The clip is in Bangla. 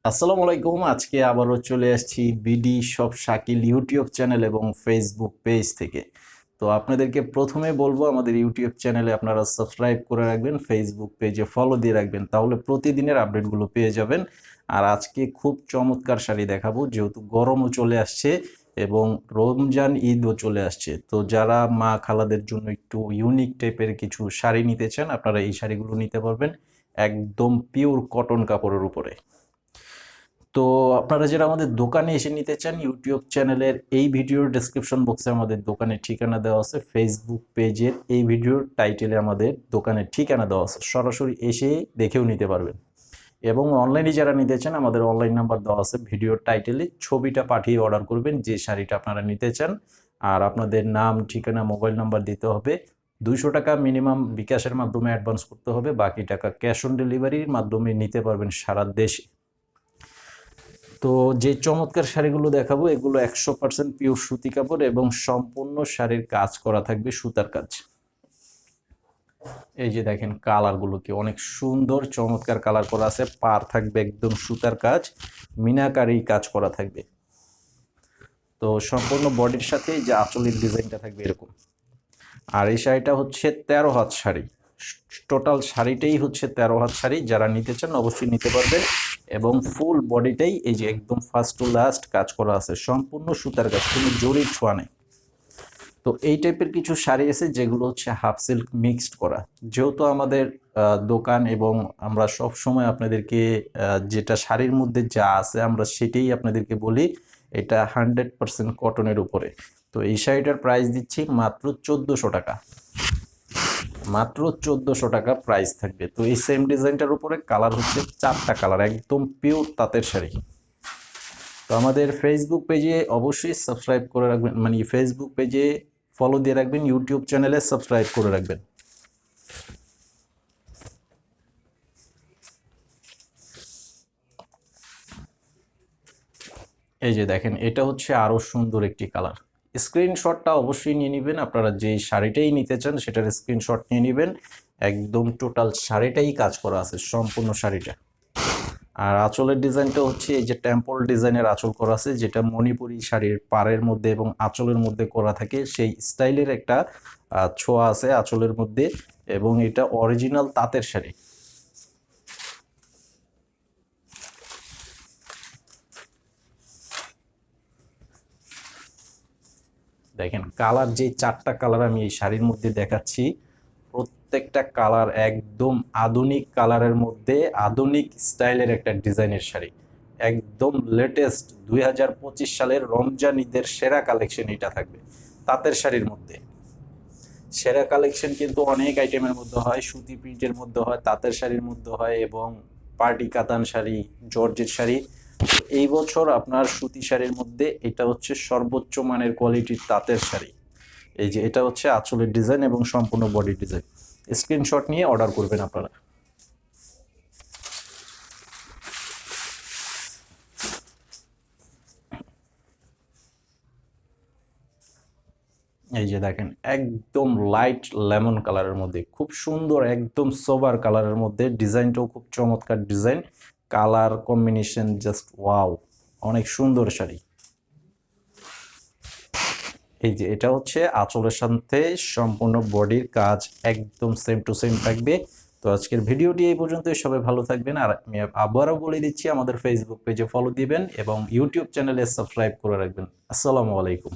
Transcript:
আসসালামু আলাইকুম। আজকে আবারও চলে আসছি BD shop Shakil YouTube channel এবং ফেসবুক পেজ থেকে। তো আপনাদেরকে প্রথমে বলবো আমাদের ইউটিউব চ্যানেলে আপনারা সাবস্ক্রাইব করে রাখবেন, ফেসবুক পেজে ফলো দিয়ে রাখবেন, তাহলে প্রতিদিনের আপডেটগুলো পেয়ে যাবেন। আর আজকে খুব চমৎকার শাড়ি দেখাবো, যেহেতু গরমও চলে আসছে এবং রমজান ঈদও চলে আসছে। তো যারা মা খালাদের জন্য একটু ইউনিক টাইপের কিছু শাড়ি নিতে চান, আপনারা এই শাড়িগুলো নিতে পারবেন একদম পিওর কটন কাপড়ের উপরে। তো আপনারা যারা আমাদের দোকানে এসে নিতে চান, ইউটিউব চ্যানেলের এই ভিডিওর ডেসক্রিপশন বক্সে আমাদের দোকানের ঠিকানা দেওয়া আছে, ফেসবুক পেজের এই ভিডিওর টাইটেলে আমাদের দোকানের ঠিকানা দেওয়া আছে, সরাসরি এসে দেখেও নিতে পারবেন। এবং অনলাইনে যারা নিতে চান, আমাদের অনলাইন নাম্বার দেওয়া আছে ভিডিওর টাইটেলে, ছবিটা পাঠিয়ে অর্ডার করবেন যে শাড়িটা আপনারা নিতে চান। আর আপনাদের নাম, ঠিকানা, মোবাইল নাম্বার দিতে হবে। 200 টাকা মিনিমাম বিকাশের মাধ্যমে অ্যাডভান্স করতে হবে, বাকি টাকা ক্যাশ অন ডেলিভারির মাধ্যমে নিতে পারবেন সারা দেশে। তো যে চমৎকার শাড়িগুলো দেখাবো, এগুলো 100% পিওর সুতি কাপড় এবং সম্পূর্ণ শাড়ির কাজ করা থাকবে সুতার কাজ। এই যে দেখেন কালারগুলো কি অনেক সুন্দর, চমৎকার কালার করা আছে, পার থাকবে একদম সুতার কাজ, মিনাকারি কাজ করা থাকবে। তো সম্পূর্ণ বডির সাথে এই যে আঁচলের ডিজাইনটা থাকবে এরকম। আর এই শাড়িটা হচ্ছে 13 হাত শাড়ি, টোটাল শাড়িটাই হচ্ছে 13 হাত শাড়ি। যারা নিতে চান অবশ্যই নিতে পারবেন। এবং ফুল বডিটাই এই যে একদম ফার্স্ট টু লাস্ট কাজ করা আছে, সম্পূর্ণ সুতার কাজ, কোনো জরির ছোঁয়া নেই। তো এই টাইপের কিছু শাড়ি আছে যেগুলো হচ্ছে হাফ সিল্ক মিক্সড করা। যেহেতু আমাদের দোকান এবং আমরা সব সময় আপনাদেরকে যেটা শাড়ির মধ্যে যা আছে আমরা সেটাই আপনাদেরকে বলি, এটা 100% কটনের উপরে। তো এই শাড়িটার প্রাইস দিচ্ছি মাত্র 1400 টাকা, মাত্র 1400 টাকা প্রাইস থাকবে। তো এই সেম ডিজাইনটার উপরে কালার হচ্ছে 4টা কালার, একদম পিওর তাঁতের শাড়ি। তো আমাদের ফেসবুক পেজে অবশ্যই সাবস্ক্রাইব করে রাখবেন, মানে ফেসবুক পেজে ফলো দিয়ে রাখবেন, ইউটিউব চ্যানেলে সাবস্ক্রাইব করে রাখবেন। এই যে দেখেন, এটা হচ্ছে আরো সুন্দর একটি কালার। স্ক্রিনশটটা অবশ্যই নিয়ে নেবেন, আপনারা যেই শাড়িটাই নিতে চান সেটার স্ক্রিনশট নিয়ে নেবেন। একদম টোটাল শাড়িটাই কাজ করা আছে, সম্পূর্ণ শাড়িটা। আর আঁচলের ডিজাইনটা হচ্ছে এই যে টেম্পল ডিজাইনের আঁচল করা আছে, যেটা মণিপুরি শাড়ির পাড়ের মধ্যে এবং আঁচলের মধ্যে করা থাকে, সেই স্টাইলের একটা ছোঁয়া আছে আঁচলের মধ্যে। এবং এটা অরিজিনাল তাঁতের শাড়ি। দেখেন কালার, যে 4টা কালার আমি এই শাড়ির মধ্যে দেখাচ্ছি, প্রত্যেকটা কালার একদম আধুনিক কালারের মধ্যে আধুনিক স্টাইলের একটা ডিজাইনের শাড়ি। একদম লেটেস্ট 2025 সালের রমজান ঈদের সেরা কালেকশন এটা থাকবে তাঁতের শাড়ির মধ্যে। সেরা কালেকশন কিন্তু অনেক আইটেমের মধ্যে হয়, সুতি প্রিন্টের মধ্যে হয়, তাঁতের শাড়ির মধ্যে হয় এবং পার্টি কাতান শাড়ি, জর্জেট শাড়ি। এই বছর আপনার সুতি শাড়ির মধ্যে এটা হচ্ছে সর্বোচ্চ মানের কোয়ালিটির তাঁতের শাড়ি। এই যে এটা হচ্ছে আঁচলের ডিজাইন এবং সম্পূর্ণ বডি ডিজাইন। স্ক্রিনশট নিয়ে অর্ডার করবেন আপনারা। এই যে দেখেন একদম লাইট লেমন কালারের মধ্যে খুব সুন্দর, একদম সোবার কালারের মধ্যে, ডিজাইনটাও খুব চমৎকার design, colour combination just wow, অনেক সুন্দর শাড়ি। এই যে এটা হচ্ছে আঁচলের সাথে সম্পূর্ণ বডির কাজ একদম সেম টু সেম থাকবে। তো আজকের ভিডিওটি এই পর্যন্তই, সবাই ভালো থাকবেন। আর আমি আবারও বলে দিচ্ছি, আমাদের ফেসবুক পেজে ফলো দিবেন এবং ইউটিউব চ্যানেলে সাবস্ক্রাইব করে রাখবেন। আসসালামু আলাইকুম।